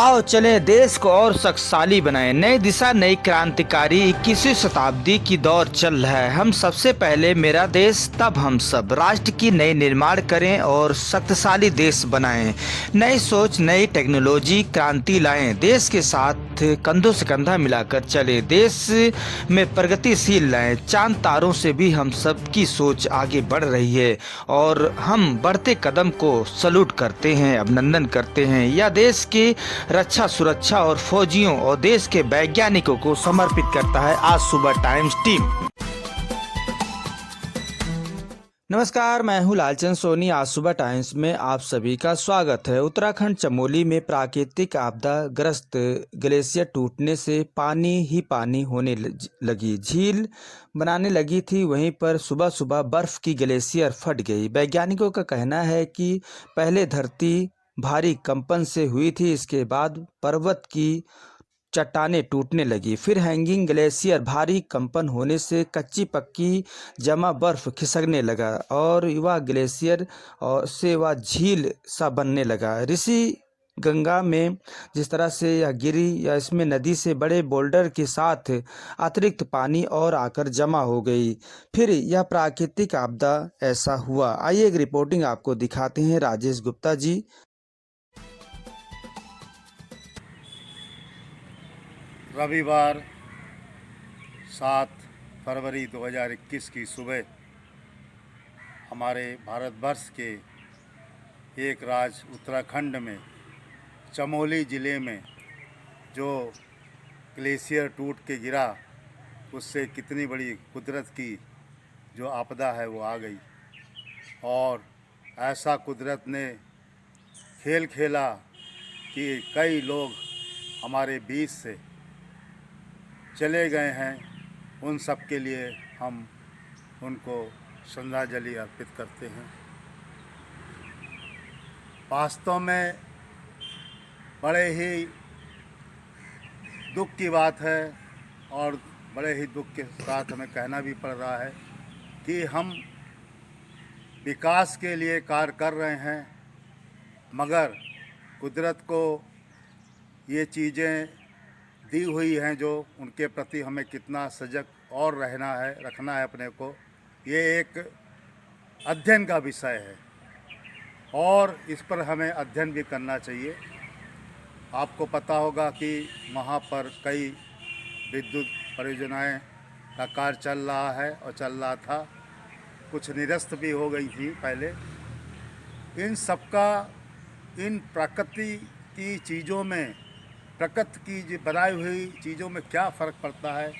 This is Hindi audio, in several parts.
आओ चले देश को और शक्तिशाली बनाएं। नई दिशा नई क्रांतिकारी 21वीं शताब्दी की दौर चल रहा है। हम सबसे पहले मेरा देश तब हम सब राष्ट्र की नई निर्माण करें और शक्तिशाली देश बनाएं। नई सोच नई टेक्नोलॉजी क्रांति लाएं। देश के साथ कंधों से कंधा मिलाकर चले। देश में प्रगतिशील लाएं। चांद तारों से भी हम सब की सोच आगे बढ़ रही है और हम बढ़ते कदम को सल्यूट करते हैं, अभिनंदन करते हैं। यह देश के रक्षा सुरक्षा और फौजियों और देश के वैज्ञानिकों को समर्पित करता है आज सुबह टाइम्स टीम। नमस्कार, मैं हूं लालचंद सोनी। आज सुबह टाइम्स में आप सभी का स्वागत है। उत्तराखंड चमोली में प्राकृतिक आपदा ग्रस्त ग्लेशियर टूटने से पानी ही पानी होने लगी। झील बनाने लगी थी, वहीं पर सुबह सुबह बर्फ की ग्लेशियर फट गई। वैज्ञानिकों का कहना है कि पहले धरती भारी कंपन से हुई थी, इसके बाद पर्वत की चट्टानें टूटने लगी। फिर हैंगिंग ग्लेशियर भारी कंपन होने से कच्ची पक्की जमा बर्फ खिसकने लगा और वह ग्लेशियर और से वह झील सा बनने लगा। ऋषि गंगा में जिस तरह से यह गिरी या इसमें नदी से बड़े बोल्डर के साथ अतिरिक्त पानी और आकर जमा हो गई। फिर यह प्राकृतिक आपदा ऐसा हुआ। आइए एक रिपोर्टिंग आपको दिखाते हैं राजेश गुप्ता जी। रविवार 7 फरवरी 2021 की सुबह हमारे भारतवर्ष के एक राज्य उत्तराखंड में चमोली ज़िले में जो ग्लेशियर टूट के गिरा, उससे कितनी बड़ी कुदरत की जो आपदा है वो आ गई। और ऐसा कुदरत ने खेल खेला कि कई लोग हमारे बीच से चले गए हैं। उन सब के लिए हम उनको श्रद्धांजलि अर्पित करते हैं। वास्तव में बड़े ही दुख की बात है और बड़े ही दुख के साथ हमें कहना भी पड़ रहा है कि हम विकास के लिए कार्य कर रहे हैं, मगर कुदरत को ये चीज़ें दी हुई हैं जो उनके प्रति हमें कितना सजग और रखना है अपने को, ये एक अध्ययन का विषय है और इस पर हमें अध्ययन भी करना चाहिए। आपको पता होगा कि वहाँ पर कई विद्युत परियोजनाएं का कार्य चल रहा है और चल रहा था, कुछ निरस्त भी हो गई थी पहले। इन सबका इन प्रकृति की चीज़ों में, प्रकृति की जो बनाई हुई चीज़ों में क्या फ़र्क पड़ता है,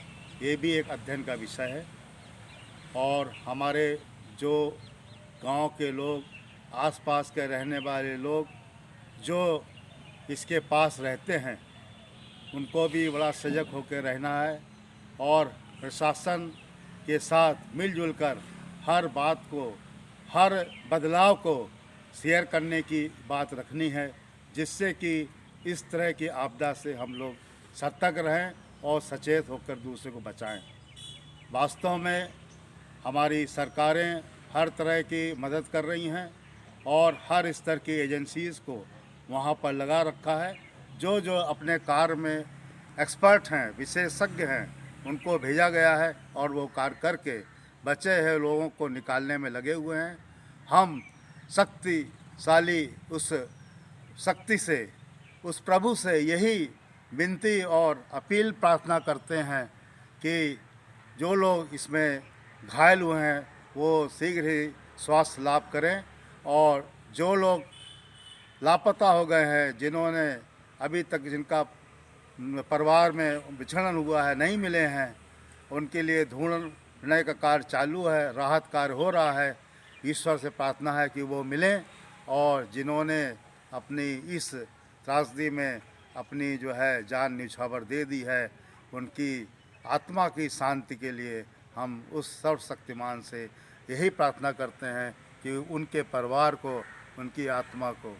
ये भी एक अध्ययन का विषय है। और हमारे जो गांव के लोग, आसपास के रहने वाले लोग जो इसके पास रहते हैं, उनको भी बड़ा सजग होकर रहना है और प्रशासन के साथ मिलजुल कर हर बात को, हर बदलाव को शेयर करने की बात रखनी है, जिससे कि इस तरह की आपदा से हम लोग सतर्क रहें और सचेत होकर दूसरे को बचाएं। वास्तव में हमारी सरकारें हर तरह की मदद कर रही हैं और हर स्तर की एजेंसीज़ को वहाँ पर लगा रखा है। जो जो अपने कार्य में एक्सपर्ट हैं, विशेषज्ञ हैं, उनको भेजा गया है और वो कार्य करके बचे हुए लोगों को निकालने में लगे हुए हैं। हम शक्तिशाली उस शक्ति से, उस प्रभु से यही विनती और अपील प्रार्थना करते हैं कि जो लोग इसमें घायल हुए हैं वो शीघ्र ही स्वास्थ्य लाभ करें और जो लोग लापता हो गए हैं, जिन्होंने अभी तक जिनका परिवार में विछड़न हुआ है, नहीं मिले हैं, उनके लिए ढूंढने का कार्य चालू है, राहत कार्य हो रहा है। ईश्वर से प्रार्थना है कि वो मिलें और जिन्होंने अपनी इस त्रासदी में अपनी जो है जान न्यौछावर दे दी है, उनकी आत्मा की शांति के लिए हम उस सर्वशक्तिमान से यही प्रार्थना करते हैं कि उनके परिवार को, उनकी आत्मा को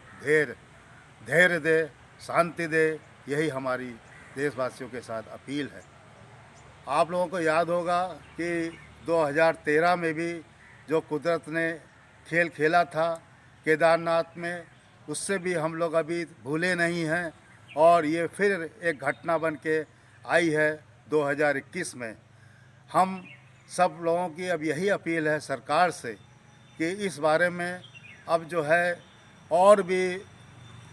धैर्य दे, शांति दे। यही हमारी देशवासियों के साथ अपील है। आप लोगों को याद होगा कि 2013 में भी जो कुदरत ने खेल खेला था केदारनाथ में, उससे भी हम लोग अभी भूले नहीं हैं और ये फिर एक घटना बन के आई है 2021 में। हम सब लोगों की अब यही अपील है सरकार से कि इस बारे में अब जो है और भी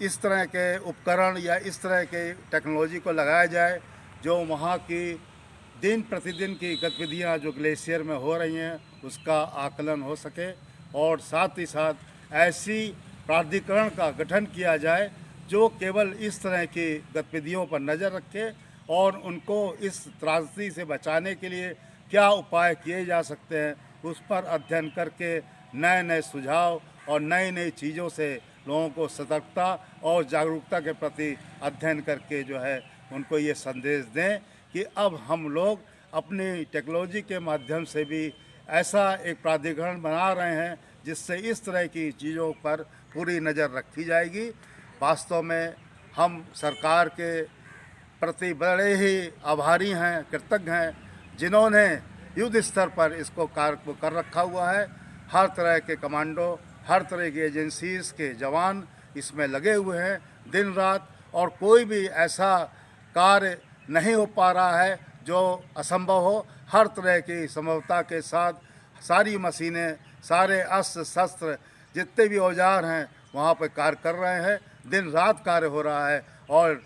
इस तरह के उपकरण या इस तरह के टेक्नोलॉजी को लगाया जाए जो वहाँ की दिन प्रतिदिन की गतिविधियाँ जो ग्लेशियर में हो रही हैं उसका आकलन हो सके, और साथ ही साथ ऐसी प्राधिकरण का गठन किया जाए जो केवल इस तरह की गतिविधियों पर नज़र रखे और उनको इस त्रासदी से बचाने के लिए क्या उपाय किए जा सकते हैं उस पर अध्ययन करके नए नए सुझाव और नई नई चीज़ों से लोगों को सतर्कता और जागरूकता के प्रति अध्ययन करके जो है उनको ये संदेश दें कि अब हम लोग अपनी टेक्नोलॉजी के माध्यम से भी ऐसा एक प्राधिकरण बना रहे हैं जिससे इस तरह की चीज़ों पर पूरी नज़र रखी जाएगी। वास्तव में हम सरकार के प्रति बड़े ही आभारी हैं, कृतज्ञ हैं, जिन्होंने युद्ध स्तर पर इसको कार्य को कर रखा हुआ है। हर तरह के कमांडो, हर तरह की एजेंसीज़ के जवान इसमें लगे हुए हैं दिन रात, और कोई भी ऐसा कार्य नहीं हो पा रहा है जो असंभव हो। हर तरह की संभवता के साथ सारी मशीनें, सारे अस्त्र शस्त्र, जितने भी औजार हैं वहाँ पर कार्य कर रहे हैं, दिन रात कार्य हो रहा है, और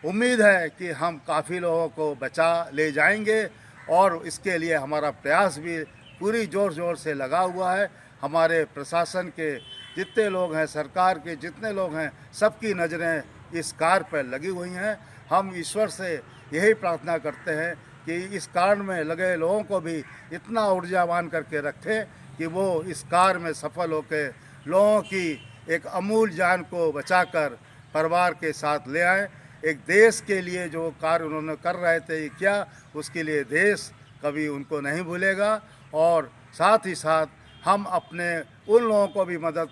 उम्मीद है कि हम काफ़ी लोगों को बचा ले जाएंगे, और इसके लिए हमारा प्रयास भी पूरी ज़ोर ज़ोर से लगा हुआ है। हमारे प्रशासन के जितने लोग हैं, सरकार के जितने लोग हैं, सबकी नज़रें इस कार्य पर लगी हुई हैं। हम ईश्वर से यही प्रार्थना करते हैं कि इस कार्य में लगे लोगों को भी इतना ऊर्जावान करके रखें कि वो इस कार्य में सफल होकर लोगों की एक अमूल्य जान को बचाकर परिवार के साथ ले आएँ। एक देश के लिए जो कार्य उन्होंने कर रहे थे क्या, उसके लिए देश कभी उनको नहीं भूलेगा। और साथ ही साथ हम अपने उन लोगों को भी मदद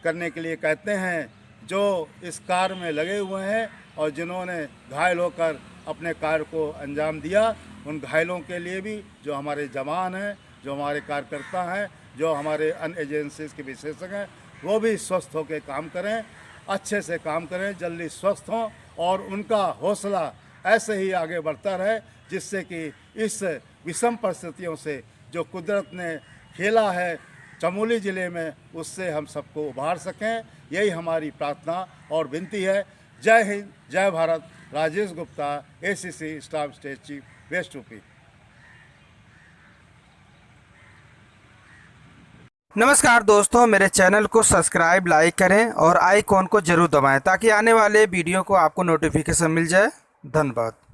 करने के लिए कहते हैं जो इस कार्य में लगे हुए हैं और जिन्होंने घायल होकर अपने कार्य को अंजाम दिया। उन घायलों के लिए भी जो हमारे जवान हैं, जो हमारे कार्यकर्ता हैं, जो हमारे अन्य एजेंसीज के विशेषज्ञ हैं, वो भी स्वस्थ होकर काम करें, अच्छे से काम करें, जल्दी स्वस्थ हों और उनका हौसला ऐसे ही आगे बढ़ता रहे, जिससे कि इस विषम परिस्थितियों से जो कुदरत ने खेला है चमोली ज़िले में, उससे हम सबको उभार सकें। यही हमारी प्रार्थना और विनती है। जय हिंद, जय Bharat. Rajesh Gupta, ACC staff state chief, west UP. नमस्कार दोस्तों, मेरे चैनल को सब्सक्राइब, लाइक करें और आइकॉन को जरूर दबाएं ताकि आने वाले वीडियो को आपको नोटिफिकेशन मिल जाए। धन्यवाद।